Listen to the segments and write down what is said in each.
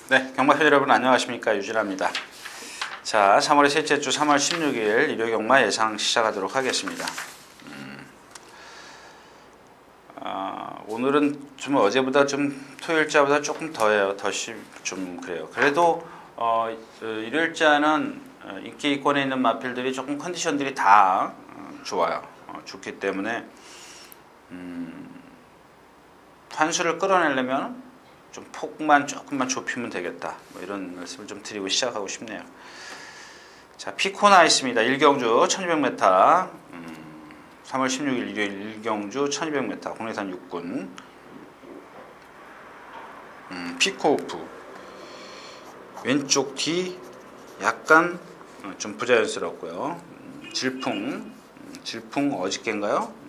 네, 경마팬 여러분 안녕하십니까, 유진아입니다. 자, 3월의 셋째 주 3월 16일 일요 경마 예상 시작하도록 하겠습니다. 오늘은 좀 어제보다 좀 토요일자보다 조금 더해요. 좀 그래요. 그래도 일요일자는 인기권에 있는 마필들이 조금 컨디션들이 다 좋아요. 좋기 때문에 환수를 끌어내려면 좀 폭만 조금만 좁히면 되겠다, 뭐 이런 말씀을 좀 드리고 시작하고 싶네요. 자, 피코나 있습니다. 일경주 1200m, 3월 16일 일요일 일경주 1200m 국내산 6군. 피코오프 왼쪽 뒤 약간 좀 부자연스럽고요. 질풍 어저께인가요?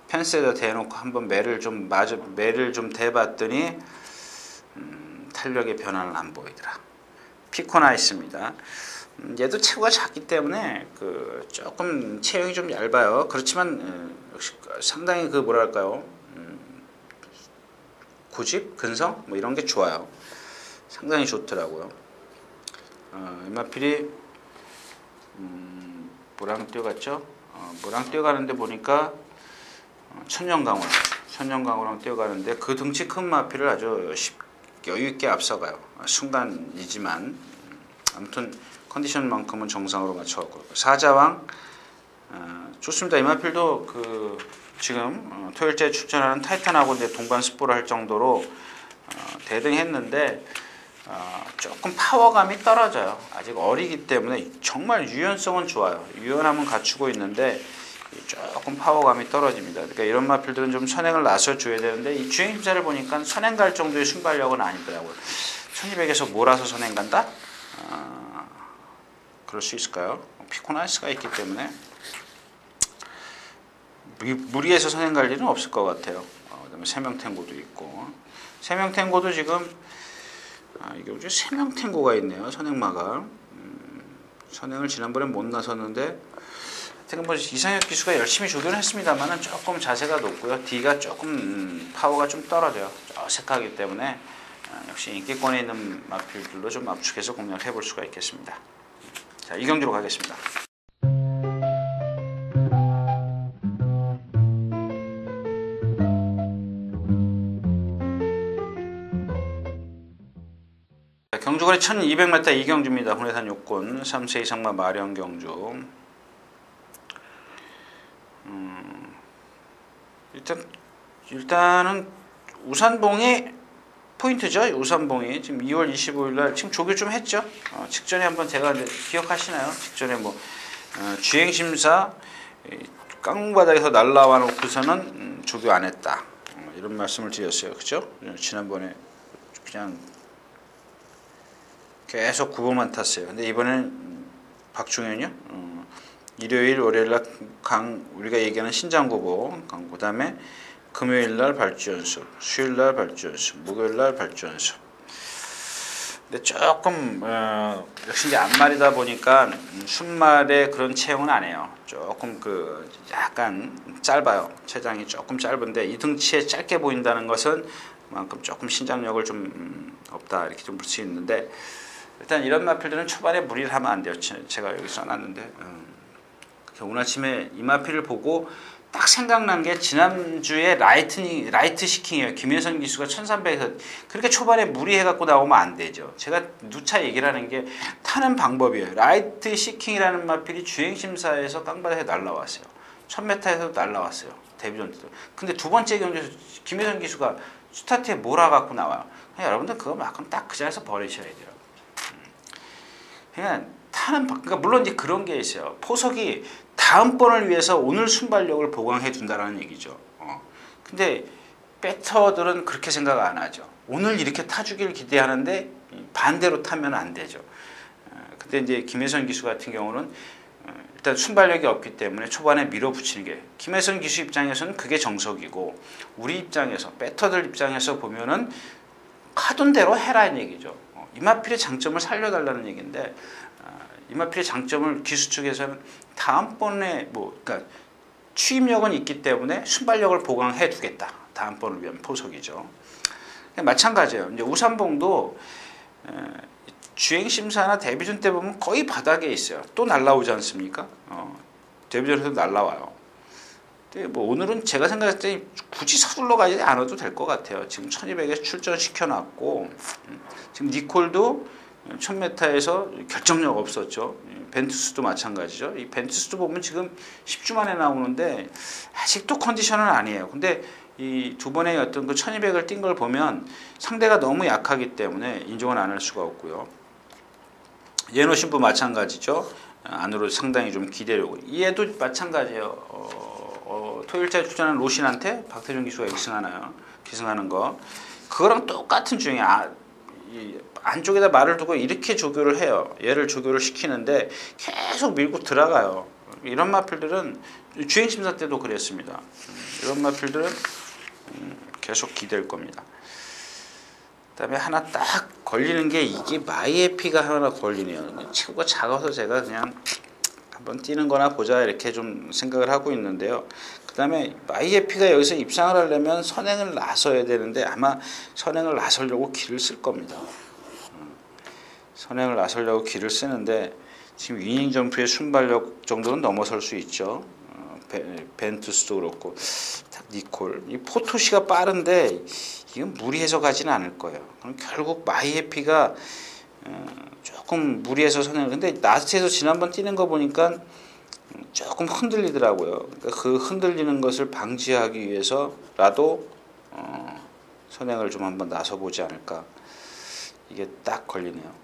펜스에다 대놓고 한번 매를 좀 대봤더니 탄력의 변화는 안 보이더라. 피코나 있습니다. 얘도 체구가 작기 때문에 조금 체형이 좀 얇아요. 그렇지만 역시 상당히 뭐랄까요, 고집, 근성 뭐 이런 게 좋아요. 상당히 좋더라고요. 이마필이 뭐랑 뛰어갔죠? 뭐랑 뛰어가는데 보니까 천년강호랑 뛰어가는데 그 등치 큰 마필을 아주 여유있게 앞서가요. 순간이지만 아무튼 컨디션만큼은 정상으로 맞춰갖고 사자왕 좋습니다. 이 마필도 지금 토요일째 출전하는 타이탄하고 이제 동반 스포를 할 정도로 대등했는데 조금 파워감이 떨어져요. 아직 어리기 때문에 정말 유연성은 좋아요. 유연함은 갖추고 있는데 조금 파워감이 떨어집니다. 그러니까 이런 마필들은 좀 선행을 나서줘야 되는데 이 주행심사를 보니까 선행 갈 정도의 순발력은 아니더라고요. 1200에서 몰아서 선행 간다? 그럴 수 있을까요? 피코나이스가 있기 때문에 무리해서 선행 갈 일은 없을 것 같아요. 그다음에 세명탱고도 있고, 세명탱고도 지금 이게 뭐지? 세명탱고가 있네요. 선행마가 선행을 지난번에 못 나섰는데 지금 뭐 이상혁 기수가 열심히 조교를 했습니다만은 조금 자세가 높고요. D가 조금 파워가 좀 떨어져요. 어색하기 때문에 역시 인기권에 있는 마필들로 좀 압축해서 공략해 볼 수가 있겠습니다. 자, 이 경기로 가겠습니다. 경주거리 1200m 이경주입니다. 국내산 6군 3세 이상마 마령 경주. 일단은 우산봉이 포인트죠. 우산봉이 지금 2월 25일날 지금 조교 좀 했죠. 직전에 한번 제가 기억하시나요? 직전에 주행심사 깡바닥에서 날라와 놓고서는 조교 안 했다, 이런 말씀을 드렸어요. 그죠? 지난번에 그냥 계속 9번만 탔어요. 근데 이번에는 박종현이요. 일요일, 월요일날 우리가 얘기하는 신장고보 강고, 그 다음에 금요일날 발주연습, 수요일날 발주연습, 목요일날 발주연습. 근데 조금 역시 이제 앞말이다 보니까 순말의 그런 체형은 안 해요. 조금 약간 짧아요. 체장이 조금 짧은데 이 등치에 짧게 보인다는 것은 그만큼 조금 신장력을 좀 없다, 이렇게 좀 볼 수 있는데, 일단 이런 마필들은 초반에 무리를 하면 안 돼요. 제가 여기 써놨는데 오늘 아침에 이 마필을 보고 딱 생각난 게 지난주에 라이트 시킹이에요. 김혜선 기수가 1300에서 그렇게 초반에 무리해갖고 나오면 안 되죠. 제가 누차 얘기를 하는 게 타는 방법이에요. 라이트 시킹이라는 마필이 주행심사에서 깡바닥에 날라왔어요. 1000m에서도 날라왔어요. 데뷔전 때도. 근데 두 번째 경기에서 김혜선 기수가 스타트에 몰아갖고 나와요. 여러분들 그거 막금 딱 그 자리에서 버리셔야 돼요. 그냥 그러니까 물론 이제 그런 게 있어요. 포석이 다음번을 위해서 오늘 순발력을 보강해 둔다라는 얘기죠. 근데 배터들은 그렇게 생각 안 하죠. 오늘 이렇게 타주기를 기대하는데 반대로 타면 안 되죠. 근데 이제 김혜선 기수 같은 경우는 일단 순발력이 없기 때문에 초반에 밀어붙이는 게, 김혜선 기수 입장에서는 그게 정석이고, 우리 입장에서 배터들 입장에서 보면은 하던 대로 해라는 얘기죠. 이마필의 장점을 살려달라는 얘기인데, 이마필의 장점을 기수 측에서는 다음번에 그러니까 취임력은 있기 때문에 순발력을 보강해 두겠다. 다음번을 위한 포석이죠. 마찬가지예요. 이제 우산봉도 주행심사나 데뷔전 때 보면 거의 바닥에 있어요. 또 날라오지 않습니까? 데뷔전에도 날라와요. 근데 뭐 오늘은 제가 생각했을 때 굳이 서둘러 가지 않아도 될 것 같아요. 지금 1200에 출전시켜놨고, 지금 니콜도 1000m에서 결정력 없었죠. 벤투스도 마찬가지죠. 이 벤투스도 보면 지금 10주 만에 나오는데 아직도 컨디션은 아니에요. 근데 이 두 번의 어떤 그 1200을 뛴 걸 보면 상대가 너무 약하기 때문에 인정은 안 할 수가 없고요. 예노 신부 마찬가지죠. 안으로 상당히 좀 기대려고. 얘도 마찬가지예요. 토요일째 출전한 로신한테 박태준 기수가 기승하는 거. 그거랑 똑같은 중에 이 안쪽에다 말을 두고 이렇게 조교를 해요. 얘를 조교를 시키는데 계속 밀고 들어가요. 이런 마필들은 주행심사 때도 그랬습니다. 이런 마필들은 계속 기댈 겁니다. 그 다음에 하나 딱 걸리는 게 이게 마이에피가 하나 걸리네요. 체구가 작아서 제가 그냥 한번 뛰는 거나 보자 이렇게 좀 생각을 하고 있는데요. 그 다음에 마이에피가 여기서 입상을 하려면 선행을 나서야 되는데 아마 선행을 나서려고 길을 쓸 겁니다. 선행을 나서려고 길을 쓰는데 지금 위닝 점프의 순발력 정도는 넘어설 수 있죠. 벤투스도 그렇고 니콜, 이 포토시가 빠른데 이건 무리해서 가지는 않을 거예요. 그럼 결국 마이에피가 조금 무리해서 선행을. 근데 나스트에서 지난번 뛰는 거 보니까 조금 흔들리더라고요. 그러니까 그 흔들리는 것을 방지하기 위해서라도 선행을 좀 한번 나서 보지 않을까. 이게 딱 걸리네요.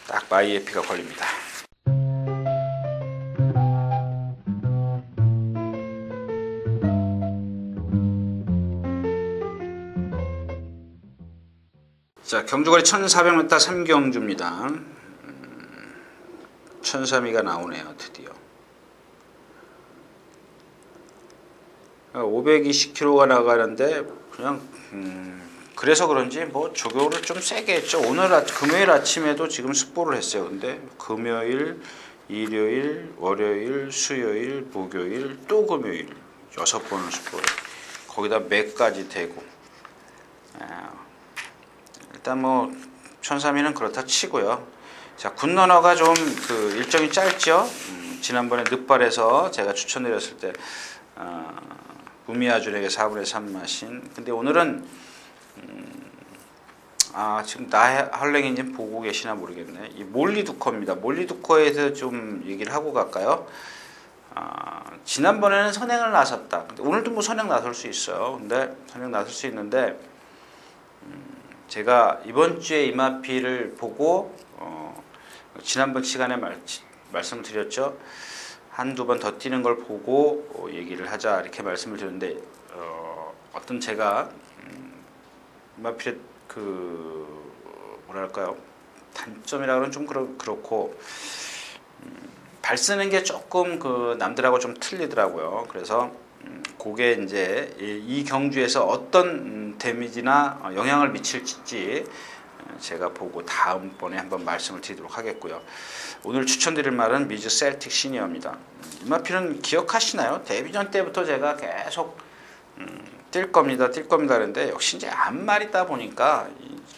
딱 마이에피가 걸립니다. 자, 경주거리 1400m 3경주입니다. 1003위가 나오네요. 드디어 520km가 나가는데 그냥 그래서 그런지 뭐 조교를 좀 세게 했죠. 금요일 아침에도 지금 습보를 했어요. 근데 금요일, 일요일, 월요일, 수요일, 목요일, 또 금요일 6번을 습보를 거기다 맥까지 대고. 일단 뭐 1003위는 그렇다 치고요. 자, 굿러너가 좀 그 일정이 짧죠. 지난번에 늪발에서 제가 추천드렸을 때 우미아준에게 4분의 3 마신. 근데 오늘은 지금 나할랭이님 보고 계시나 모르겠네. 이 몰리두커입니다. 몰리두커에 대해서 좀 얘기를 하고 갈까요? 지난번에는 선행을 나섰다. 근데 오늘도 뭐 선행 나설 수 있어요. 근데 선행 나설 수 있는데 제가 이번 주에 이마피를 보고 지난번 시간에 말씀을 드렸죠. 한두 번 더 뛰는 걸 보고 얘기를 하자 이렇게 말씀을 드렸는데 어떤 제가 이마필의 그 뭐랄까요, 단점이라 그러면 좀 그렇고 발 쓰는 게 조금 그 남들하고 좀 틀리더라고요. 그래서 그게 이제 이 경주에서 어떤 데미지나 영향을 미칠지 제가 보고 다음번에 한번 말씀을 드리도록 하겠고요. 오늘 추천드릴 말은 미즈 셀틱 시니어입니다. 이마필은 기억하시나요? 데뷔전 때부터 제가 계속 뛸 겁니다 그런데 역시 이제 앞말이 있다 보니까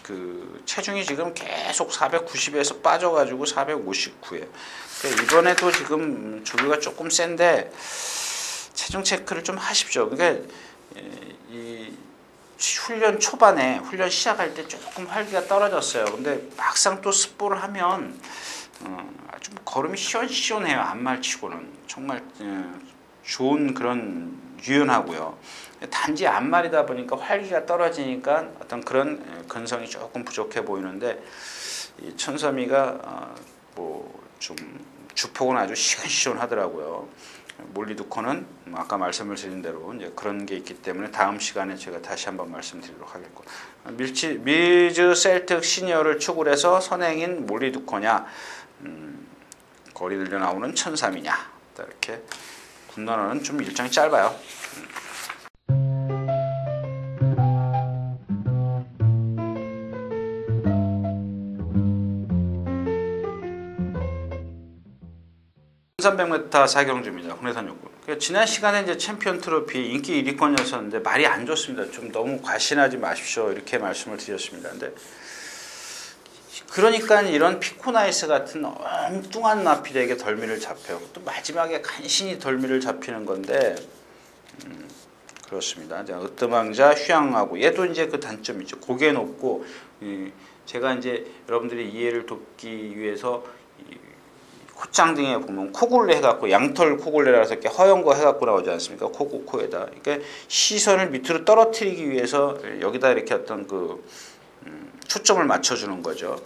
그 체중이 지금 계속 490에서 빠져가지고 459예요. 그러니까 이번에도 지금 조교가 조금 센데 체중 체크를 좀 하십시오. 그러니까 이 훈련 초반에 훈련 시작할 때 조금 활기가 떨어졌어요. 근데 막상 또 습보를 하면 좀 걸음이 시원시원해요. 앞말치고는 정말 좋은 그런 유연하고요. 단지 앞말이다 보니까 활기가 떨어지니까 어떤 그런 근성이 조금 부족해 보이는데 이 천삼이가 뭐 좀 주폭은 아주 시원시원하더라고요. 몰리두커는 아까 말씀을 드린 대로 이제 그런 게 있기 때문에 다음 시간에 제가 다시 한번 말씀드리도록 하겠고, 미즈 셀틱 시니어를 축을 해서 선행인 몰리두커냐, 거리 늘려 나오는 1003이냐, 이렇게 굿러너는 좀 일정이 짧아요. 1300m 4경주입니다. 국내산 요구. 그러니까 지난 시간에 이제 챔피언 트로피 인기 1위권이었었는데 말이 안 좋습니다. 좀 너무 과신하지 마십시오. 이렇게 말씀을 드렸습니다. 근데 그러니까 이런 피코나이스 같은 엉뚱한 마필에게 덜미를 잡혀요. 또 마지막에 간신히 덜미를 잡히는 건데 그렇습니다. 으뜸왕자 휴양하고 얘도 이제 그 단점이 있죠. 고개 높고 제가 이제 여러분들이 이해를 돕기 위해서 콧장등에 보면 코굴레 해갖고 양털 코굴레라서 이렇게 허연 거 해갖고 나오지 않습니까? 코에다. 그러니까 시선을 밑으로 떨어뜨리기 위해서 여기다 이렇게 어떤 그 초점을 맞춰주는 거죠.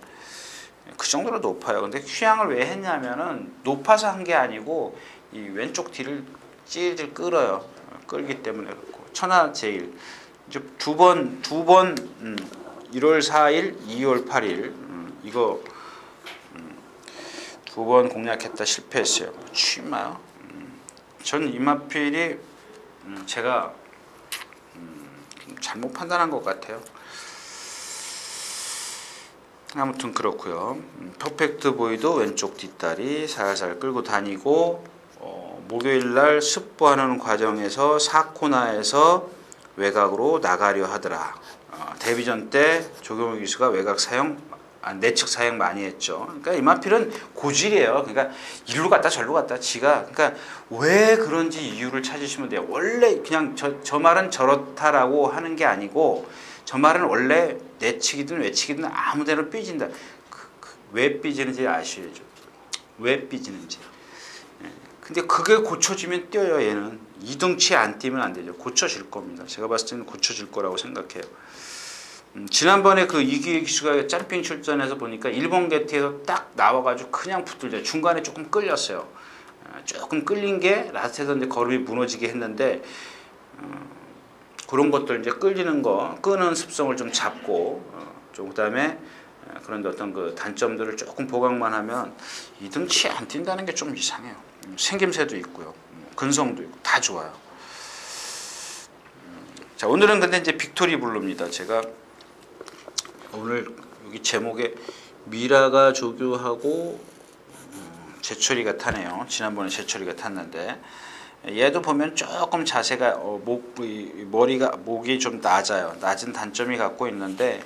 그 정도로 높아요. 근데 휴양을 왜 했냐면은 높아서 한 게 아니고 이 왼쪽 뒤를 찔찔 끌어요. 끌기 때문에 그렇고 천하제일 이제 두 번 1월 4일, 2월 8일 이거 두 번 공략했다 실패했어요. 취마요. 전 이마필이 제가 잘못 판단한 것 같아요. 아무튼 그렇고요. 퍼펙트 보이도 왼쪽 뒷다리 살살 끌고 다니고 목요일날 습부하는 과정에서 4코너에서 외곽으로 나가려 하더라. 데뷔전 때 조경호 기수가 외곽 사용 내측 사용 많이 했죠. 그러니까 이마필은 고질이에요. 그러니까 일로 갔다 절로 갔다 지가 그러니까 왜 그런지 이유를 찾으시면 돼요. 원래 그냥 저 말은 저렇다라고 하는 게 아니고 저 말은 원래 내측이든 외측이든 아무데나 삐진다. 왜 삐지는지 아셔야죠. 왜 삐지는지. 근데 그게 고쳐지면 뛰어요. 얘는 이등치 안 뛰면 안 되죠. 고쳐질 겁니다. 제가 봤을 때는 고쳐질 거라고 생각해요. 지난번에 그 이기희 기수가 짬핑 출전해서 보니까 일본 게티에서 딱 나와가지고 그냥 붙들죠. 중간에 조금 끌렸어요. 조금 끌린 게 라스트에서 이제 걸음이 무너지게 했는데 그런 것들 이제 끌리는 거, 끄는 습성을 좀 잡고 좀 그다음에 그런 어떤 그 단점들을 조금 보강만 하면 이등치 안 뛴다는 게 좀 이상해요. 생김새도 있고요, 근성도 있고 다 좋아요. 자, 오늘은 근데 이제 빅토리 블루입니다. 제가 오늘 여기 제목에 미라가 조교하고 제철이가 타네요. 지난번에 제철이가 탔는데 얘도 보면 조금 자세가 목이 좀 낮아요. 낮은 단점이 갖고 있는데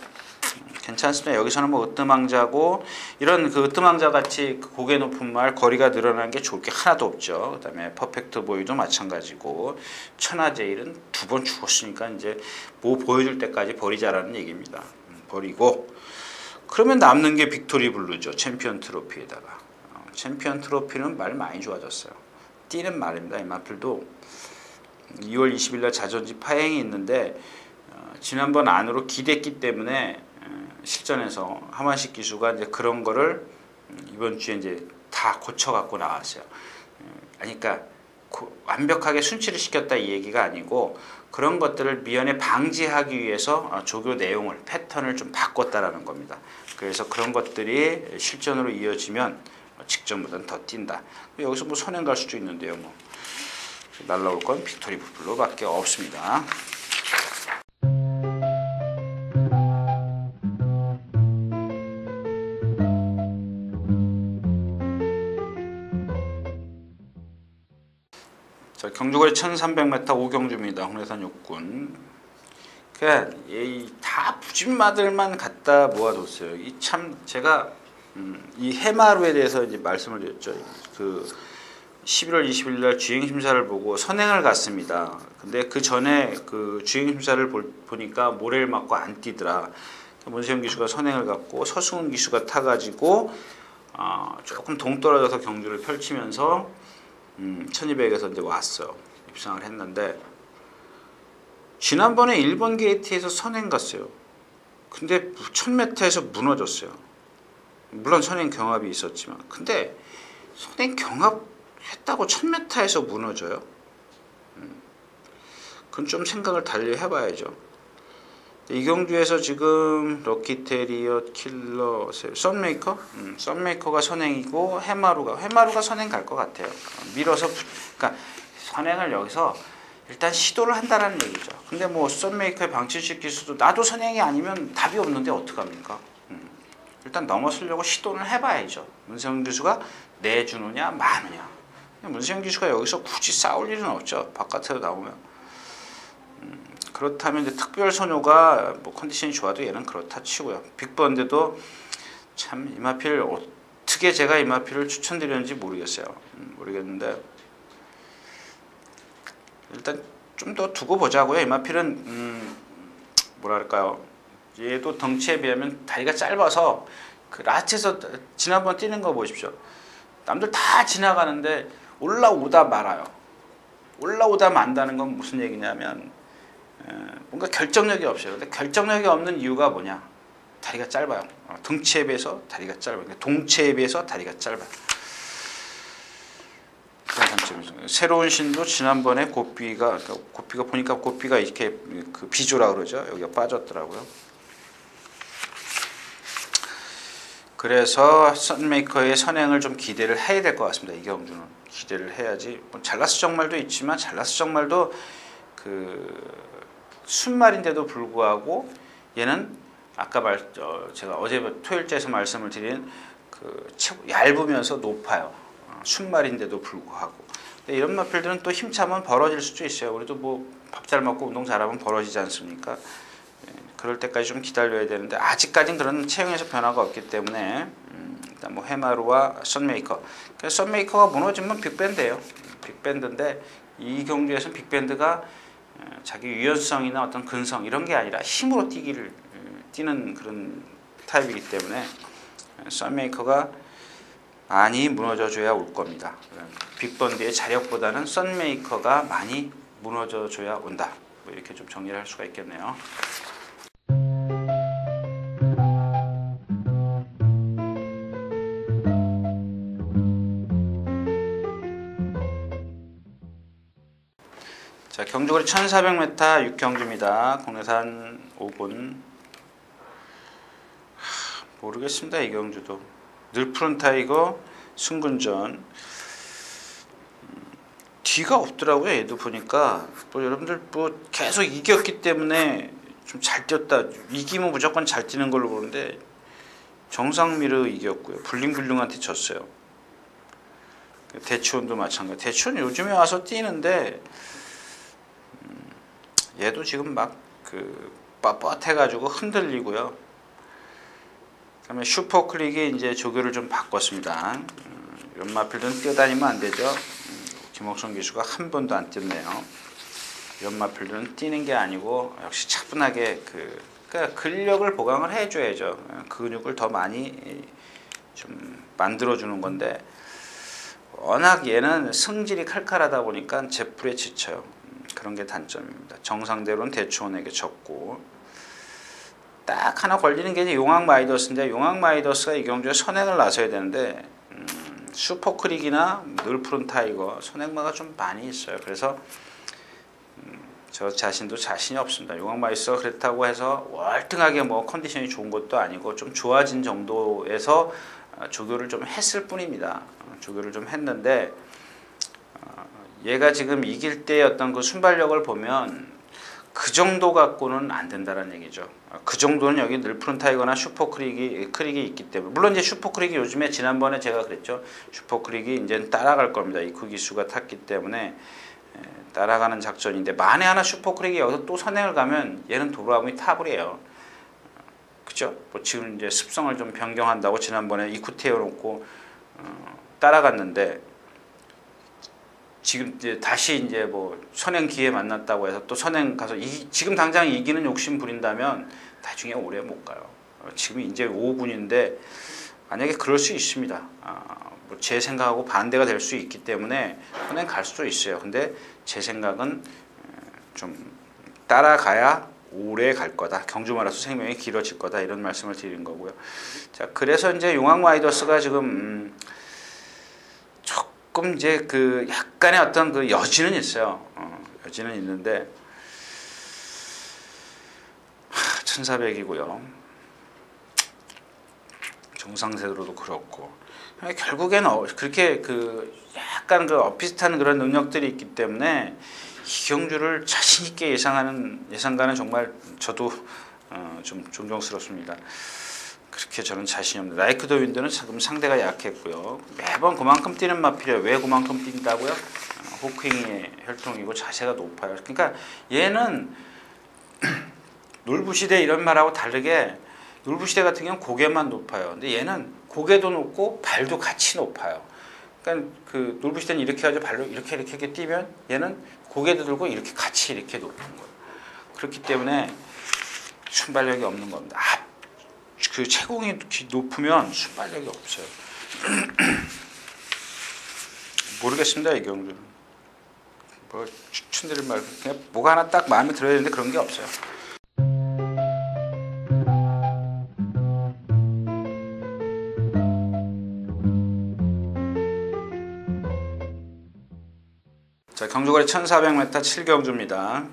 괜찮습니다. 여기서는 뭐 으뜸왕자고 이런 그 으뜸왕자 같이 고개 높은 말 거리가 늘어나는 게 좋을 게 하나도 없죠. 그다음에 퍼펙트 보이도 마찬가지고 천하제일은 2번 죽었으니까 이제 뭐 보여줄 때까지 버리자라는 얘기입니다. 버리고 그러면 남는 게 빅토리 블루죠. 챔피언 트로피에다가 챔피언 트로피는 말 많이 좋아졌어요. 뛰는 말입니다. 이 마필도 2월 20일 날 자존심 파행이 있는데 지난번 안으로 기댔기 때문에 실전에서 하만식 기수가 이제 그런 거를 이번 주에 이제 다 고쳐 갖고 나왔어요. 그러니까 완벽하게 순치를 시켰다 이 얘기가 아니고 그런 것들을 미연에 방지하기 위해서 조교 내용을 패턴을 좀 바꿨다라는 겁니다. 그래서 그런 것들이 실전으로 이어지면 직전보다는 더 뛴다. 여기서 뭐 선행 갈 수도 있는데요. 뭐 날라올 건 빅토리 블루밖에 없습니다. 자, 경주거리 1300m 5경주입니다. 홍례산 육군. 그러니까 다 부진마들만 갖다 모아뒀어요. 이 참 제가 이 해마루에 대해서 이제 말씀을 드렸죠. 그 11월 20일 날 주행 심사를 보고 선행을 갔습니다. 근데 그 전에 그 주행 심사를 보니까 모래를 맞고 안 뛰더라. 문세영 기수가 선행을 갔고 서승훈 기수가 타가지고 조금 동떨어져서 경주를 펼치면서 1200에서 이제 왔어요. 입상을 했는데 지난번에 1번 게이트에서 선행 갔어요. 근데 1000m에서 무너졌어요. 물론 선행 경합이 있었지만 근데 선행 경합했다고 1000m에서 무너져요? 그건 좀 생각을 달리 해봐야죠. 이 경주에서 지금 럭키테리엇, 킬러, 썬메이커? 썬메이커가 선행이고 해마루가 선행 갈 것 같아요. 밀어서 그러니까 선행을 여기서 일단 시도를 한다는 얘기죠. 근데 뭐 썬메이커의 방치식 기수도 나도 선행이 아니면 답이 없는데 어떡합니까? 일단 넘어서려고 시도는 해봐야죠. 문세훈 교수가 내주느냐 마느냐. 문세영 기수가 여기서 굳이 싸울 일은 없죠. 바깥으로 나오면. 그렇다면 이제 특별 소녀가 뭐 컨디션이 좋아도 얘는 그렇다 치고요. 빅번데도 참 이마필 어떻게 제가 이마필을 추천드렸는지 모르겠어요. 모르겠는데 일단 좀 더 두고 보자고요. 이마필은 뭐랄까요? 얘도 덩치에 비하면 다리가 짧아서 그 라스트에서 지난번 뛰는 거 보십시오. 남들 다 지나가는데 올라오다 말아요. 올라오다 만다는 건 무슨 얘기냐면 뭔가 결정력이 없어요. 근데 결정력이 없는 이유가 뭐냐? 다리가 짧아요. 덩치에 비해서 다리가 짧아요. 그러니까 동체에 비해서 다리가 짧아요. 그런 단점이죠. 새로운 신도 지난번에 고삐가 보니까 고삐가 이렇게 그 비조라 그러죠. 여기가 빠졌더라고요. 그래서 선메이커의 선행을 좀 기대를 해야 될 것 같습니다. 이경주는 기대를 해야지. 뭐 잘라스 정말도 있지만 잘라스 정말도 그 순말인데도 불구하고 얘는 아까 제가 어제 토요일째에서 말씀을 드린 그 얇으면서 높아요. 순말인데도 불구하고. 근데 이런 마필들은 또 힘차면 벌어질 수도 있어요. 우리도 뭐 밥 잘 먹고 운동 잘하면 벌어지지 않습니까? 그럴 때까지 좀 기다려야 되는데 아직까지는 그런 체형에서 변화가 없기 때문에 일단 뭐 해마루와 선메이커. 그래서 선메이커가 무너지면 빅밴드예요. 빅밴드인데 이 경주에서는 빅밴드가 자기 유연성이나 어떤 근성 이런 게 아니라 힘으로 뛰는 그런 타입이기 때문에 선메이커가 많이 무너져줘야 올 겁니다. 빅밴드의 자력보다는 선메이커가 많이 무너져줘야 온다. 뭐 이렇게 좀 정리를 할 수가 있겠네요. 자, 경주거리 1400m 6경주입니다. 국내산 5군. 모르겠습니다. 이 경주도. 늘푸른 타이거 승군전. 뒤가 없더라고요. 얘도 보니까. 뭐 여러분들 뭐 계속 이겼기 때문에 좀 잘 뛰었다. 이기면 무조건 잘 뛰는 걸로 보는데 정상미르 이겼고요. 블링블링한테 졌어요. 대치원도 마찬가지. 대치원 요즘에 와서 뛰는데 얘도 지금 막 그 빳빳해가지고 흔들리고요. 그다음에 슈퍼클릭이 이제 조교를 좀 바꿨습니다. 이런 마필들은 뛰어다니면 안 되죠. 김옥성 기수가 한 번도 안 뛰었네요. 이런 마필들은 뛰는 게 아니고 역시 차분하게 그러니까 근력을 보강을 해줘야죠. 근육을 더 많이 좀 만들어주는 건데 워낙 얘는 성질이 칼칼하다 보니까 제풀에 지쳐요. 그런 게 단점입니다. 정상대로는 대추원에게 졌고 딱 하나 걸리는 게 이제 용왕 마이더스인데 용왕 마이더스가 이 경주에 선행을 나서야 되는데 슈퍼크릭이나 늘푸른 타이거 선행마가 좀 많이 있어요. 그래서 저 자신도 자신이 없습니다. 용왕 마이더스가 그렇다고 해서 월등하게 뭐 컨디션이 좋은 것도 아니고 좀 좋아진 정도에서 조교를 좀 했을 뿐입니다. 조교를 좀 했는데 얘가 지금 이길 때 어떤 그 순발력을 보면 그 정도 갖고는 안 된다는 얘기죠. 그 정도는 여기 늘푸른 타이거나 슈퍼크릭이 있기 때문에 물론 이제 슈퍼크릭이 요즘에 지난번에 제가 그랬죠. 슈퍼크릭이 이제 따라갈 겁니다. 이쿠 기수가 탔기 때문에 따라가는 작전인데 만에 하나 슈퍼크릭이 여기서 또 선행을 가면 얘는 돌아오면 탑을 해요. 그죠? 뭐 지금 이제 습성을 좀 변경한다고 지난번에 이쿠 태워놓고 따라갔는데. 지금 이제 다시 이제 뭐 선행 기회 만났다고 해서 또 선행 가서 지금 당장 이기는 욕심 부린다면 나중에 오래 못 가요. 지금 이제 5군인데 만약에 그럴 수 있습니다. 뭐 제 생각하고 반대가 될 수 있기 때문에 선행 갈 수도 있어요. 근데 제 생각은 좀 따라가야 오래 갈 거다. 경주 마라톤 생명이 길어질 거다. 이런 말씀을 드린 거고요. 자, 그래서 이제 용왕 마이더스가 지금 조금 이제 그 약간의 어떤 그 여지는 있어요. 여지는 있는데 1400이고요. 정상세로도 그렇고 결국에는 그렇게 그 약간 그 비슷한 그런 능력들이 있기 때문에 이 경주를 자신 있게 예상가는 정말 저도 좀 존경스럽습니다. 그렇게 저는 자신이 없는데 라이크 더 윈드는 지금 상대가 약했고요. 매번 그만큼 뛰는 마필이에요. 왜 그만큼 뛴다고요? 호크잉의 혈통이고 자세가 높아요. 그러니까 얘는 놀부시대 이런 말하고 다르게 놀부시대 같은 경우는 고개만 높아요. 근데 얘는 고개도 높고 발도 같이 높아요. 그러니까 그 놀부시대는 이렇게 가지고 발로 이렇게 뛰면 얘는 고개도 들고 이렇게 같이 이렇게 높은 거예요. 그렇기 때문에 순발력이 없는 겁니다. 그 체공이 높으면 순발력이 없어요. 모르겠습니다. 이 경우는 뭐 추천드릴 말 그냥 뭐가 하나 딱 마음에 들어야 되는데 그런 게 없어요. 자, 경주거리 1400m 7경주입니다.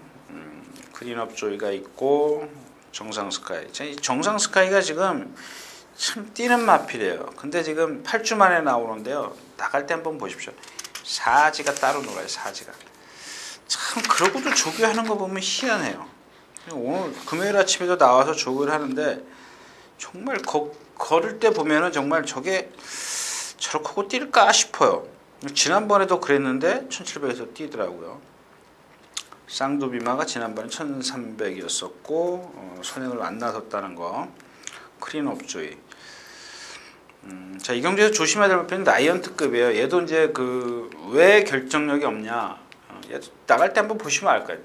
클린업 조이가 있고 정상 스카이. 정상 스카이가 지금 참 뛰는 마필이에요. 근데 지금 8주 만에 나오는데요. 나갈 때 한번 보십시오. 사지가 따로 놀아요. 사지가. 참 그러고도 조교하는 거 보면 희한해요. 오늘 금요일 아침에도 나와서 조교를 하는데 정말 걸을 때 보면은 정말 저게 저렇게 하고 뛸까 싶어요. 지난번에도 그랬는데 1700에서 뛰더라고요. 쌍두비마가 지난번에 1300이었었고 선행을 안 나섰다는 거. 크린업조이. 자, 이 경주에서 조심해야 될 부분은 라이언트급이에요. 얘도 이제 왜 결정력이 없냐. 얘도 나갈 때 한번 보시면 알 거예요.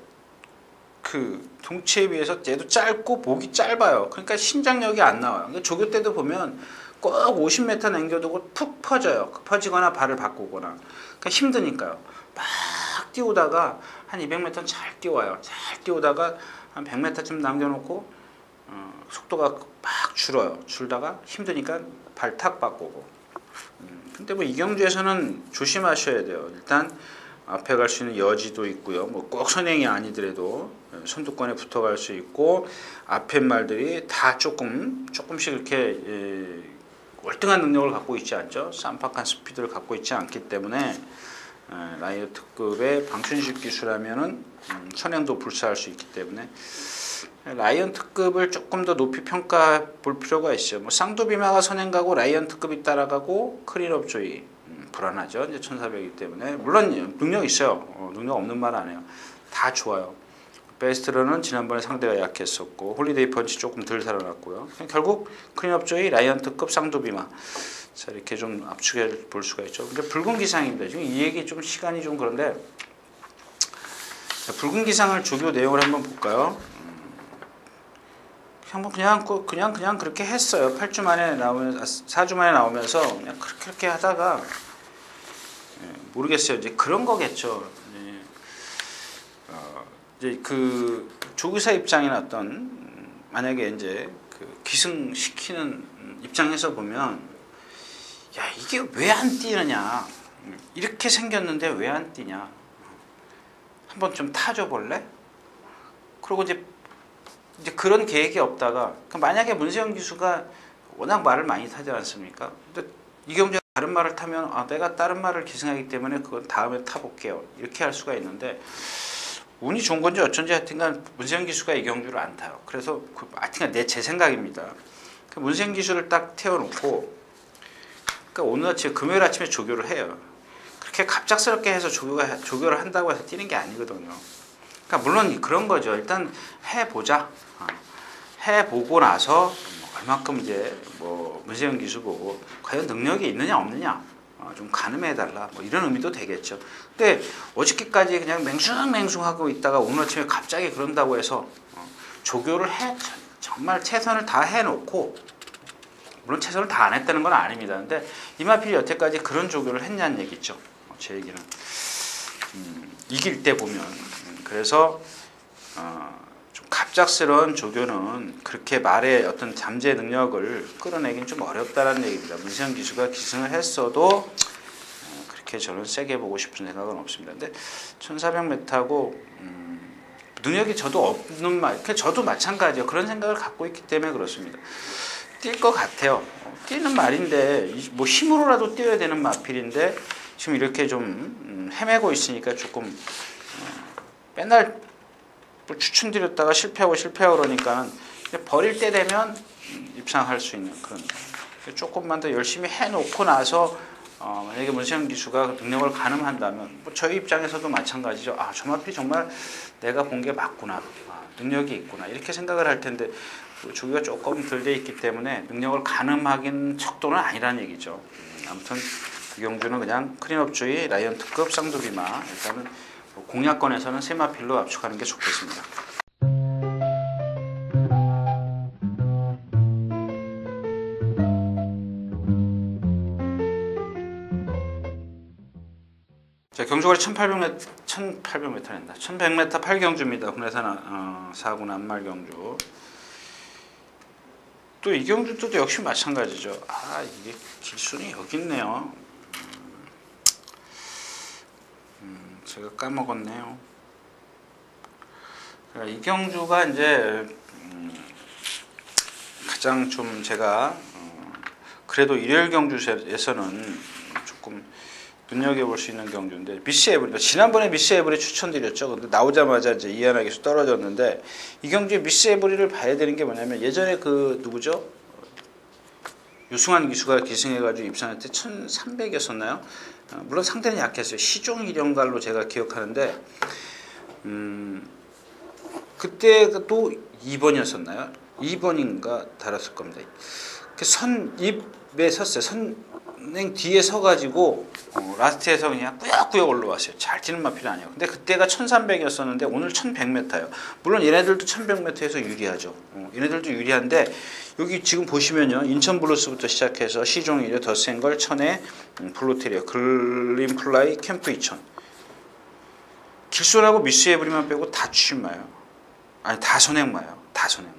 그 동체에 비해서 얘도 짧고 목이 짧아요. 그러니까 신장력이 안 나와요. 그러니까 조교 때도 보면 꼭 50m 남겨두고 푹 퍼져요. 퍼지거나 발을 바꾸거나. 그러니까 힘드니까요. 막 뛰어다가 한 200m는 잘 뛰어와요. 잘 뛰어다가 한 100m쯤 남겨놓고 속도가 막 줄어요. 줄다가 힘드니까 발 탁 바꾸고. 근데 뭐 이경주에서는 조심하셔야 돼요. 일단 앞에 갈 수 있는 여지도 있고요. 뭐 꼭 선행이 아니더라도 선두권에 붙어갈 수 있고 앞에 말들이 다 조금씩 이렇게 월등한 능력을 갖고 있지 않죠. 쌈박한 스피드를 갖고 있지 않기 때문에 라이언트급의 방춘식 기술하면은 선행도 불사할 수 있기 때문에 라이언트급을 조금 더 높이 평가 볼 필요가 있어요. 뭐 쌍두비마가 선행 가고 라이언트급이 따라가고 크린업조이 불안하죠. 이제 1400이기 때문에 물론 능력 있어요. 능력 없는 말 안 해요. 다 좋아요. 베스트런은 지난번에 상대가 약했었고 홀리데이 펀치 조금 덜 살아났고요. 결국 크린업조이 라이언트급 쌍두비마. 자, 이렇게 좀 압축해 볼 수가 있죠. 근데 붉은 기상입니다. 지금 이 얘기 좀 시간이 좀 그런데 자, 붉은 기상을 조교 내용을 한번 볼까요? 그냥 그렇게 했어요. 8주 만에 나오면서 4주 만에 나오면서 그냥 그렇게 하다가 모르겠어요. 이제 그런 거겠죠. 이제 그 조교사 입장이나 만약에 이제 그 기승시키는 입장에서 보면 야, 이게 왜 안 뛰느냐? 이렇게 생겼는데 왜 안 뛰냐? 한번 좀 타줘 볼래? 그리고 이제 그런 계획이 없다가 만약에 문세영 기수가 워낙 말을 많이 타지 않습니까? 근데 이경주가 다른 말을 타면 내가 다른 말을 기승하기 때문에 그건 다음에 타볼게요. 이렇게 할 수가 있는데 운이 좋은 건지 어쩐지 하여튼간 문세영 기수가 이경주를 안 타요. 그래서 하여튼간 제 생각입니다. 문세영 기수를 딱 태워놓고 오늘 아침에 금요일 아침에 조교를 해요. 그렇게 갑작스럽게 해서 조교를 한다고 해서 뛰는 게 아니거든요. 그러니까 물론 그런 거죠. 일단 해보자. 해보고 나서 얼마큼 이제 뭐 문세영 기수 보고 과연 능력이 있느냐 없느냐 좀 가늠해달라 뭐 이런 의미도 되겠죠. 근데 어저께까지 그냥 맹숭맹숭하고 있다가 오늘 아침에 갑자기 그런다고 해서 조교를 정말 최선을 다 해놓고 물론 최선을 다 안 했다는 건 아닙니다. 근데 이마필이 여태까지 그런 조교를 했냐는 얘기죠. 제 얘기는 이길 때 보면 그래서 좀 갑작스러운 조교는 그렇게 말의 어떤 잠재 능력을 끌어내긴 좀 어렵다라는 얘기입니다. 문세영 기수가 기승을 했어도 그렇게 저는 세게 보고 싶은 생각은 없습니다. 근데 1400m하고 능력이 저도 없는 말, 저도 마찬가지예요. 그런 생각을 갖고 있기 때문에 그렇습니다. 뛸 것 같아요. 뛰는 말인데 뭐 힘으로라도 뛰어야 되는 마필인데 지금 이렇게 좀 헤매고 있으니까 조금 맨날 뭐 추천드렸다가 실패하고 그러니까 버릴 때 되면 입상할 수 있는 그런, 조금만 더 열심히 해놓고 나서 만약에 문세영 기수가 능력을 가늠한다면 뭐 저희 입장에서도 마찬가지죠. 저 마필이 정말 내가 본 게 맞구나, 능력이 있구나, 이렇게 생각을 할 텐데 주기가 조금 덜 돼 있기 때문에 능력을 가늠하긴 척도는 아니라는 얘기죠. 아무튼 이경주는 그냥 클린업주의 라이언 특급 쌍두비마, 일단은 공략권에서는 세 마필로 압축하는 게 좋겠습니다. 자, 경주거리 1800m랜다. 1100m 8경주입니다. 국내산 4군 안말 경주. 또 이 경주도 역시 마찬가지죠. 이게 길순이 여기 있네요. 제가 까먹었네요. 이 경주가 이제 가장 좀 제가 그래도 일요일 경주에서는 조금 눈여겨볼 수 있는 경주인데, 미스 에브리, 지난번에 미스 에브리 추천드렸죠. 근데 나오자마자 이제 이하나 기수 떨어졌는데, 이 경주에 미스 에브리를 봐야 되는 게 뭐냐면, 예전에 그 누구죠? 유승환 기수가 기승해가지고 입상할 때 1300이었었나요? 물론 상대는 약했어요. 시종 일영갈로 제가 기억하는데, 그때 또 2번이었었나요? 2번인가 달았을 겁니다. 선입에 섰어요. 선행 뒤에 서가지고 라스트에서 그냥 꾸역꾸역 올라왔어요. 잘 뛰는 마필이 아니에요. 근데 그때가 1300이었었는데 오늘 1100m예요. 물론 얘네들도 1100m에서 유리하죠. 얘네들도 유리한데, 여기 지금 보시면요, 인천 블루스부터 시작해서 시종일에, 더센걸, 천혜, 블루테리어, 글린플라이, 캠프 2000, 길손하고 미스 에브리만 빼고 다 추신마요. 아니, 다 선행마요. 다 선행마.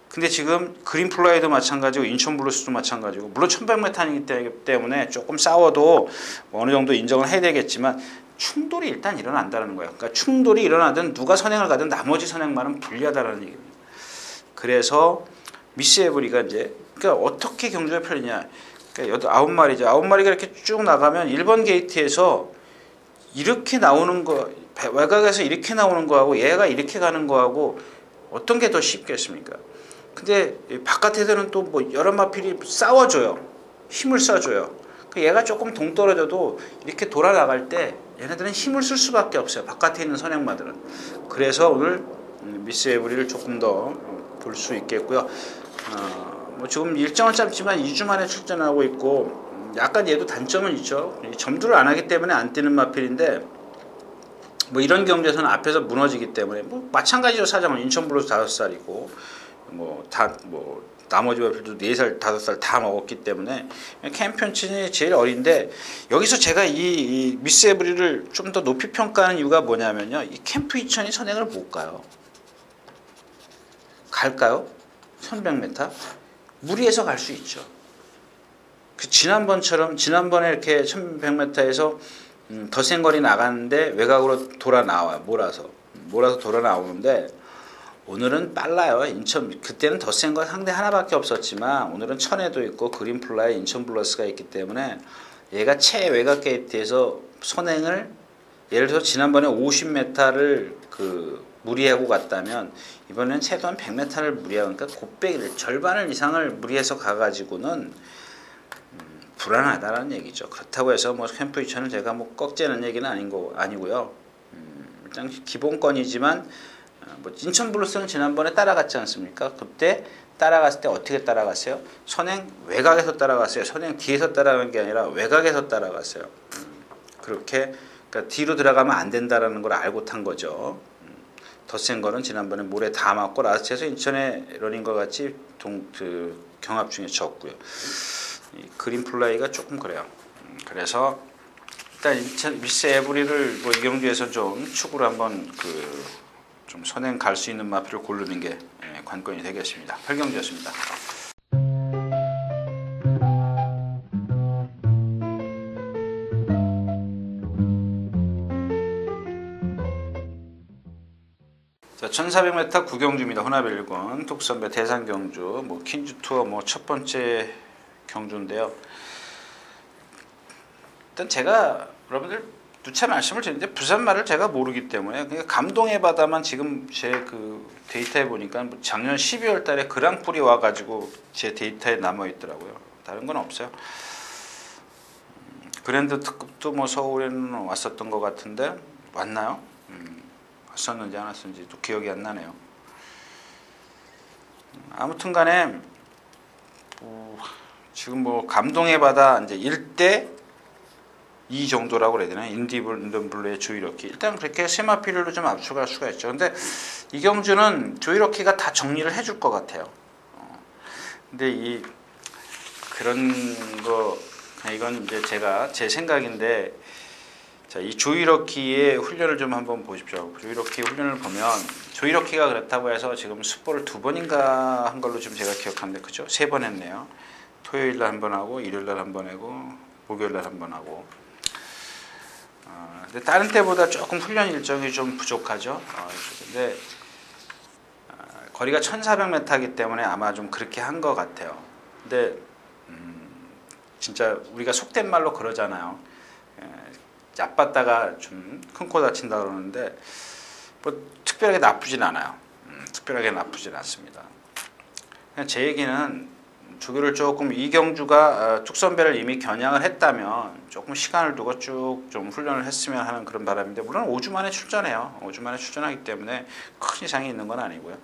근데 지금 그린플라이도 마찬가지고 인천 블루스도 마찬가지고, 물론 1100m이기 때문에 조금 싸워도 어느 정도 인정을 해야 되겠지만 충돌이 일단 일어난다는 거예요. 그러니까 충돌이 일어나든 누가 선행을 가든 나머지 선행만은 불리하다는 얘기입니다. 그래서 미스 에브리가 이제, 그러니까 어떻게 경주가 펼리냐, 그러니까 9마리죠. 9마리가 이렇게 쭉 나가면 1번 게이트에서 이렇게 나오는 거, 외곽에서 이렇게 나오는 거하고 얘가 이렇게 가는 거하고 어떤 게 더 쉽겠습니까? 근데 바깥에서는 또 뭐 여러 마필이 싸워줘요. 힘을 쏴줘요. 얘가 조금 동떨어져도 이렇게 돌아 나갈 때 얘네들은 힘을 쓸 수밖에 없어요. 바깥에 있는 선행마들은. 그래서 오늘 미스 에브리를 조금 더 볼 수 있겠고요. 뭐 지금 일정은 짧지만 2주 만에 출전하고 있고, 약간 얘도 단점은 있죠. 점두를 안 하기 때문에 안 뛰는 마필인데, 뭐 이런 경주에서는 앞에서 무너지기 때문에, 뭐 마찬가지로 사정은 인천 블루스 5살이고 나머지 마필도 4살 5살 다 먹었기 때문에 캠피언친이 제일 어린데, 여기서 제가 이 미스 에브리를 좀 더 높이 평가하는 이유가 뭐냐면요, 이 캠프 2000이 선행을 못 가요. 갈까요? 1100m? 무리해서 갈 수 있죠. 지난번에 이렇게 1100m에서 더 센 거리 나갔는데 외곽으로 돌아 나와요. 몰아서 돌아 나오는데, 오늘은 빨라요. 그때는 더 센 거 상대 하나밖에 없었지만 오늘은 천혜도 있고 그린플라이, 인천 블러스가 있기 때문에 얘가 최외곽 게이트에서 선행을, 예를 들어서 지난번에 50m를 무리하고 갔다면 이번엔 최소한 100m를 무리하고, 그러니까 곱빼기를 절반을 이상을 무리해서 가가지고는 불안하다는 얘기죠. 그렇다고 해서 뭐 캠프 2000을 제가 뭐 꺾재는 얘기는 아니고요. 일단 기본권이지만, 뭐 인천 블루스는 지난번에 따라갔지 않습니까? 그때 따라갔을 때 어떻게 따라갔어요? 선행 외곽에서 따라갔어요. 선행 뒤에서 따라간 게 아니라 외곽에서 따라갔어요. 그렇게, 그러니까 뒤로 들어가면 안 된다라는 걸 알고 탄 거죠. 더 센 거는 지난번에 모래 다 맞고 라스트에서 인천의 러닝과 같이 경합 중에 졌고요. 그린플라이가 조금 그래요. 그래서 일단 미스 에브리를 뭐 이 경주에서 좀 축으로 한번 좀 선행 갈 수 있는 마필을 고르는 게 관건이 되겠습니다. 8경주였습니다. 자, 1400m 9경주입니다. 혼합 1군 톡선배 대상경주, 뭐 퀸즈투어 뭐 첫 번째 경주인데요. 일단 제가 여러분들 누차 말씀을 드리는데 부산말을 제가 모르기 때문에 그러니까 감동의 바다만 지금 제 그 데이터에 보니까 뭐 작년 12월 달에 그랑프리 와가지고 제 데이터에 남아 있더라고요. 다른 건 없어요. 그랜드 특급도 뭐 서울에는 왔었던 것 같은데 왔나요? 왔었는지 안 왔었는지 또 기억이 안 나네요. 아무튼간에 지금 뭐 감동의 바다 이제 1대 2 정도라고 그래야 되나? 인디언블루의 조이러키. 일단 그렇게 세마필로 좀 압축할 수가 있죠. 근데 이경주는 조이러키가 다 정리를 해줄 것 같아요. 근데 이 그런 거 이건 이제 제가 제 생각인데 자, 이 조이러키의 훈련을 좀 한번 보십시오. 조이러키 훈련을 보면 조이러키가 그렇다고 해서 지금 숫보를 2번인가 한 걸로 지금 제가 기억하는데 그죠? 3번 했네요. 토요일 날 한 번 하고 일요일 날 한 번 하고 목요일 날 한 번 하고 근데 다른 때보다 조금 훈련 일정이 좀 부족하죠. 근데 거리가 1400m이기 때문에 아마 좀 그렇게 한 것 같아요. 근데 진짜 우리가 속된 말로 그러잖아요. 얕봤다가 좀 큰 코 다친다 그러는데 뭐 특별하게 나쁘진 않아요. 특별하게 나쁘진 않습니다. 그냥 제 얘기는 조교를 조금 이경주가 툭선배를 이미 겨냥을 했다면 조금 시간을 두고 쭉 좀 훈련을 했으면 하는 그런 바람인데 물론 5주 만에 출전해요. 5주 만에 출전하기 때문에 큰 이상이 있는 건 아니고요.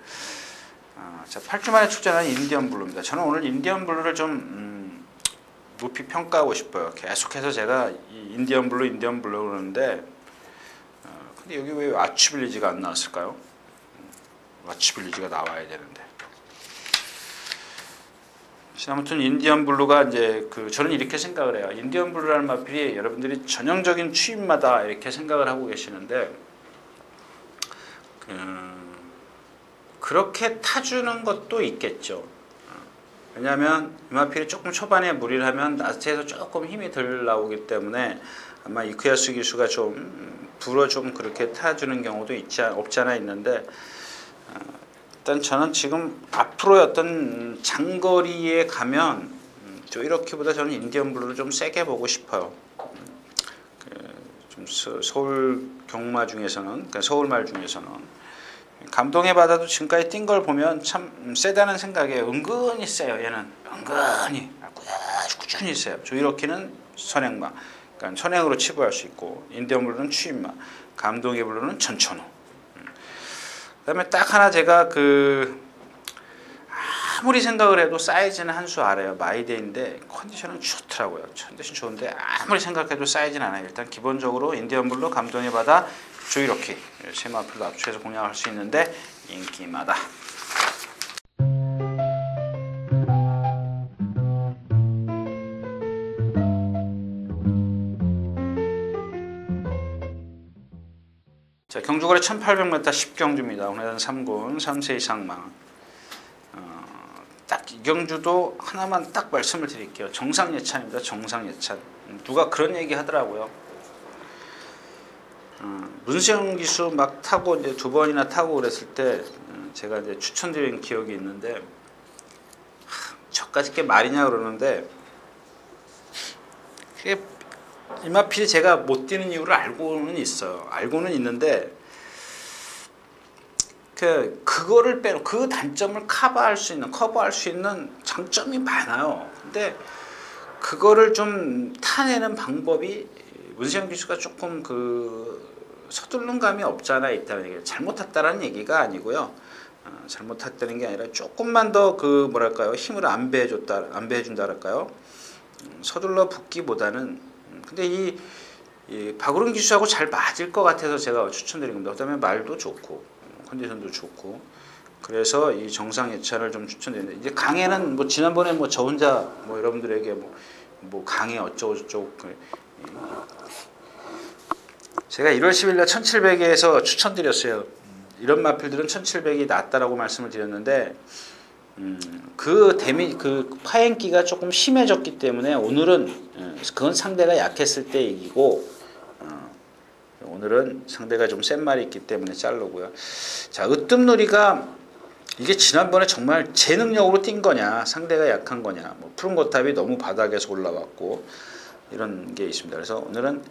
자, 8주 만에 출전한 인디언블루입니다. 저는 오늘 인디언블루를 좀 높이 평가하고 싶어요. 계속해서 제가 이 인디언블루 그러는데 근데 여기 왜 와치빌리지가 안 나왔을까요? 와치빌리지가 나와야 되는데. 아무튼 인디언블루가 이제 저는 이렇게 생각을 해요. 인디언블루라는 마필이 여러분들이 전형적인 추임마다 이렇게 생각을 하고 계시는데 그렇게 타주는 것도 있겠죠. 왜냐하면 이 마필이 조금 초반에 무리를 하면 나스트에서 조금 힘이 덜 나오기 때문에 아마 이쿠야스 기수가 좀 불어 좀 그렇게 타주는 경우도 없지 않아 있는데 일단 저는 지금 앞으로의 어떤 장거리에 가면 조이러키보다 저는 인디언블루를 좀 세게 보고 싶어요. 좀 서울 경마 중에서는, 그러니까 서울말 중에서는 감동의 바다도 지금까지 뛴 걸 보면 참 세다는 생각에 은근히 세요. 얘는 은근히 아주 꾸준히 세요. 조이러키는 선행마, 그러니까 선행으로 치부할 수 있고 인디언블루는 추임마, 감동의 블루는 전천후. 그다음에 딱 하나 제가 아무리 생각을 해도 사이즈는 한 수 아래요. 마이데이인데 컨디션은 좋더라고요. 컨디션 좋은데 아무리 생각해도 사이즈는 않아요. 일단 기본적으로 인디언블루, 감동의 바다, 조이러키 세 마필도 압축해서 공략할 수 있는데 인기마다. 자, 경주거리 1800m 10경주입니다. 오늘은 3군 3세 이상망. 딱 이경주도 하나만 딱 말씀을 드릴게요. 정상예찬입니다. 정상예찬. 누가 그런 얘기 하더라고요. 문세영 기수 막 타고 이제 2번이나 타고 그랬을 때 제가 이제 추천드린 기억이 있는데 저까지 게 말이냐 그러는데 그게 이마필이 제가 못 뛰는 이유를 알고는 있어요. 알고는 있는데 그거를 빼놓고 그 단점을 커버할 수 있는 장점이 많아요. 근데 그거를 좀 타내는 방법이 문세영 기수가 조금 서두르는 감이 없지 않아 있다는 얘기예요. 잘못 탔다는 얘기가 아니고요. 잘못 탔다는 게 아니라 조금만 더 뭐랄까요, 힘을 안 배해준다랄까요. 서둘러 붙기보다는 근데 이 박우른 기수하고 잘 맞을 것 같아서 제가 추천드린 겁니다. 그다음에 말도 좋고 컨디션도 좋고 그래서 이 정상예찬을 좀 추천드리는데 이제 강해는 뭐 지난번에 뭐 저 혼자 뭐 여러분들에게 뭐 강해 어쩌고 저쩌고 제가 1월 10일 날 1700에서 추천드렸어요. 이런 마필들은 1700이 낫다라고 말씀을 드렸는데 그 파행기가 조금 심해졌기 때문에 오늘은 그건 상대가 약했을 때 얘기고 오늘은 상대가 좀 센 말이 있기 때문에 자르고요. 자, 으뜸놀이가 이게 지난번에 정말 제 능력으로 뛴 거냐 상대가 약한 거냐 뭐 푸른 거탑이 너무 바닥에서 올라왔고 이런 게 있습니다. 그래서 오늘은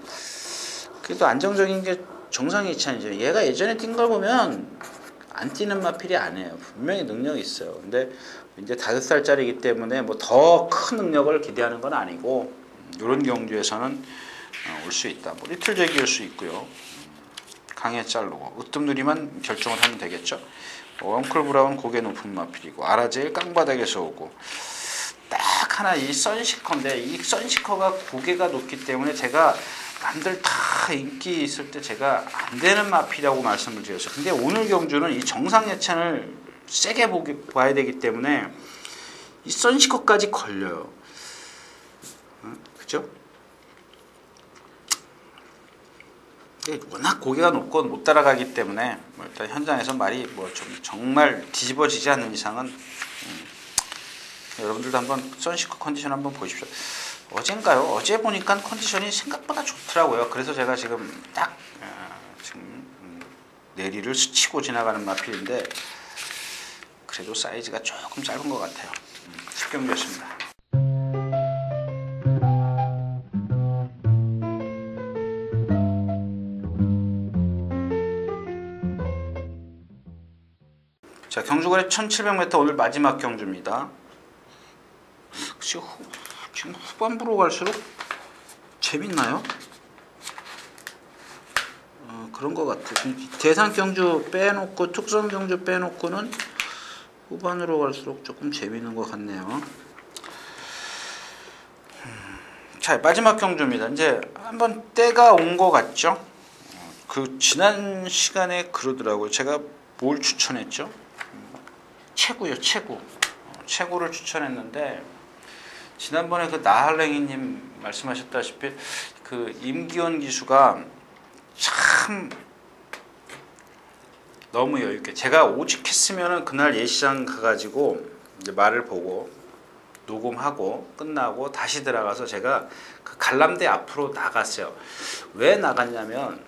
그래도 안정적인 게 정상의 이찬이죠. 얘가 예전에 뛴 걸 보면 안 뛰는 마필이 아니에요. 분명히 능력이 있어요. 근데 이제 5살짜리이기 때문에 뭐 더 큰 능력을 기대하는 건 아니고 이런 경주에서는 올 수 있다. 뭐 리틀잭이 올 수 있고요. 강에 자르고 으뜸누리만 결정을 하면 되겠죠. 엉클 브라운 고개 높은 마필이고 아라제일 깡바닥에서 오고 딱 하나 이 선시커인데 이 선시커가 고개가 높기 때문에 제가 남들 다 인기 있을 때 제가 안 되는 마필이라고 말씀을 드렸어요. 근데 오늘 경주는 이 정상 예찬을 세게 봐야 되기 때문에 이 선시커까지 걸려요. 그죠? 워낙 고개가 높고 못 따라가기 때문에 뭐 일단 현장에서 말이 뭐 좀 정말 뒤집어지지 않는 이상은 여러분들도 한번 선시커 컨디션 한번 보십시오. 어젠가요? 어제 보니까 컨디션이 생각보다 좋더라고요. 그래서 제가 지금 딱 지금 내리를 스치고 지나가는 마필인데 그래도 사이즈가 조금 짧은 것 같아요. 10경주였습니다. 자, 경주거리 1700m 오늘 마지막 경주입니다. 지금 후반부로 갈수록 재밌나요? 그런 것 같아요. 대상 경주 빼놓고 특선 경주 빼놓고는 후반으로 갈수록 조금 재밌는 것 같네요. 자, 마지막 경주입니다. 이제 한번 때가 온 것 같죠? 그 지난 시간에 그러더라고요. 제가 뭘 추천했죠? 체구요, 체구. 체구를 추천했는데 지난번에 그 나할랭이님 말씀하셨다시피 그 임기원 기수가 참 너무 여유있게 제가 오직했으면은 그날 예시장 가가지고 이제 말을 보고 녹음하고 끝나고 다시 들어가서 제가 그 관람대 앞으로 나갔어요. 왜 나갔냐면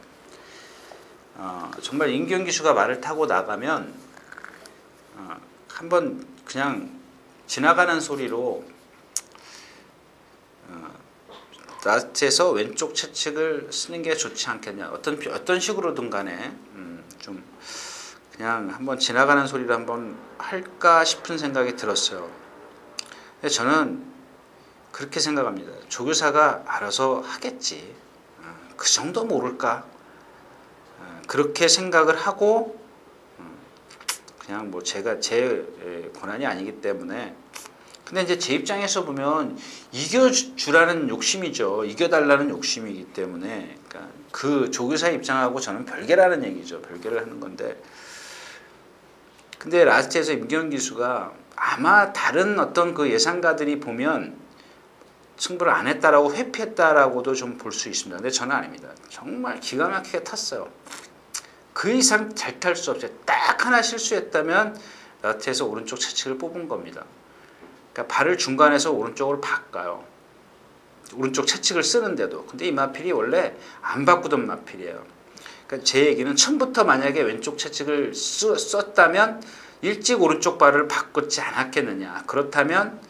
정말 임기원 기수가 말을 타고 나가면 한번 그냥 지나가는 소리로 라스트에서 왼쪽 채측을 쓰는 게 좋지 않겠냐. 어떤 식으로든 간에 좀 그냥 한번 지나가는 소리를 한번 할까 싶은 생각이 들었어요. 근데 저는 그렇게 생각합니다. 조교사가 알아서 하겠지. 그 정도 모를까. 그렇게 생각을 하고 그냥 뭐 제가 제 권한이 아니기 때문에. 근데 이제 제 입장에서 보면 이겨주라는 욕심이죠. 이겨달라는 욕심이기 때문에 그러니까 그 조교사의 입장하고 저는 별개라는 얘기죠. 별개를 하는 건데 근데 라스트에서 임기원 기수가 아마 다른 어떤 그 예상가들이 보면 승부를 안 했다라고 회피했다라고도 좀 볼 수 있습니다. 근데 저는 아닙니다. 정말 기가 막히게 탔어요. 그 이상 잘 탈 수 없어요. 딱 하나 실수했다면 라스트에서 오른쪽 채측을 뽑은 겁니다. 그러니까 발을 중간에서 오른쪽으로 바꿔요. 오른쪽 채측을 쓰는데도. 근데 이 마필이 원래 안 바꾸던 마필이에요. 그러니까 제 얘기는 처음부터 만약에 왼쪽 채측을 썼다면 일찍 오른쪽 발을 바꿨지 않았겠느냐. 그렇다면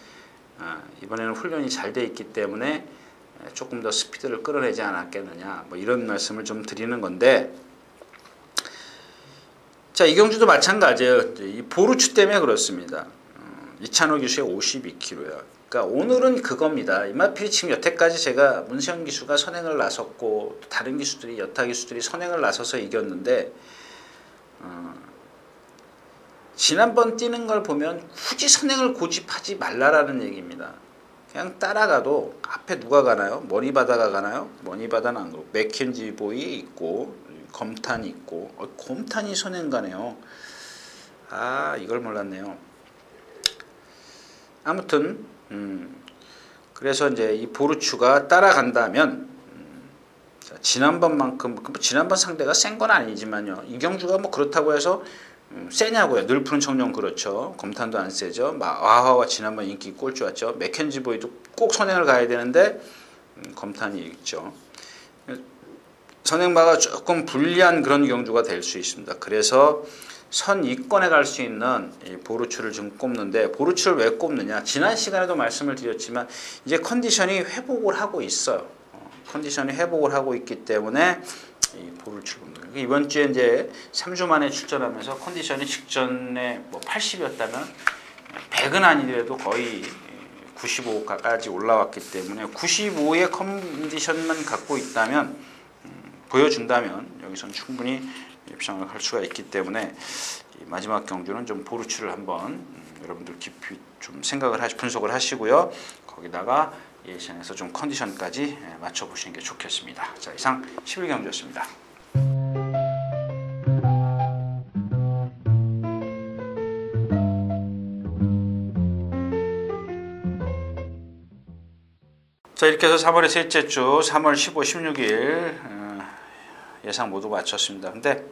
이번에는 훈련이 잘 돼 있기 때문에 조금 더 스피드를 끌어내지 않았겠느냐. 뭐 이런 말씀을 좀 드리는 건데 자, 이 경주도 마찬가지예요. 이 보루추 때문에 그렇습니다. 이찬호 기수의 52kg예요. 그러니까 오늘은 그겁니다. 이 마필이 지금 여태까지 제가 문세영 기수가 선행을 나섰고 다른 기수들이 여타 기수들이 선행을 나서서 이겼는데 지난번 뛰는 걸 보면 굳이 선행을 고집하지 말라라는 얘기입니다. 그냥 따라가도 앞에 누가 가나요? 머니바다가 가나요? 머니바다는 안 가고 맥켄지 보이 있고 검탄이 있고 검탄이 선행 가네요. 아 이걸 몰랐네요. 아무튼 그래서 이제 이 보르추가 따라간다면 지난번만큼 지난번 상대가 센 건 아니지만요. 이경주가 뭐 그렇다고 해서 세냐고요. 늘 푸른 청룡 그렇죠. 검탄도 안 세죠. 아하와 지난번 인기 꼴찌 왔죠. 맥켄지 보이도 꼭 선행을 가야 되는데 검탄이 있죠. 선행마가 조금 불리한 그런 경주가 될 수 있습니다. 그래서 선이권에 갈 수 있는 보르추를 지금 꼽는데 보르추를 왜 꼽느냐. 지난 시간에도 말씀을 드렸지만 이제 컨디션이 회복을 하고 있어요. 컨디션이 회복을 하고 있기 때문에 이 보를 출금도. 이번 주에 이제 3주 만에 출전하면서 컨디션이 직전에 뭐 80이었다면 100은 아니더라도 거의 95까지 올라왔기 때문에 95의 컨디션만 갖고 있다면 보여준다면 여기선 충분히 입장을 할 수가 있기 때문에 이 마지막 경주는 좀 보루추를 한번 여러분들 깊이 좀 생각을 분석을 하시고요. 거기다가 예선에서 좀 컨디션까지 맞춰보시는 게 좋겠습니다. 자, 이상 11경주였습니다. 자, 이렇게 해서 3월의 셋째 주 3월 15, 16일 예상 모두 마쳤습니다. 근데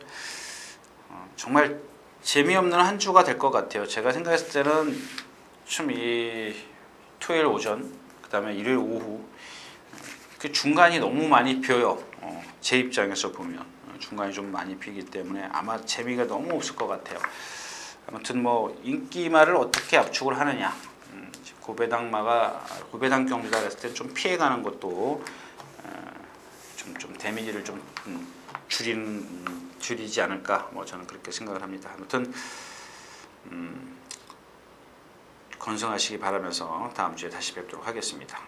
정말 재미없는 한 주가 될 것 같아요. 제가 생각했을 때는 좀 이 토요일 오전, 그 다음에 일요일 오후 그 중간이 너무 많이 비어요. 제 입장에서 보면 중간이 좀 많이 비기 때문에 아마 재미가 너무 없을 것 같아요. 아무튼 뭐 인기마를 어떻게 압축을 하느냐, 고배당 경주다 했을 때 좀 피해가는 것도 좀 데미지를 좀 줄이지 않을까, 뭐 저는 그렇게 생각을 합니다. 아무튼 건승하시기 바라면서 다음 주에 다시 뵙도록 하겠습니다.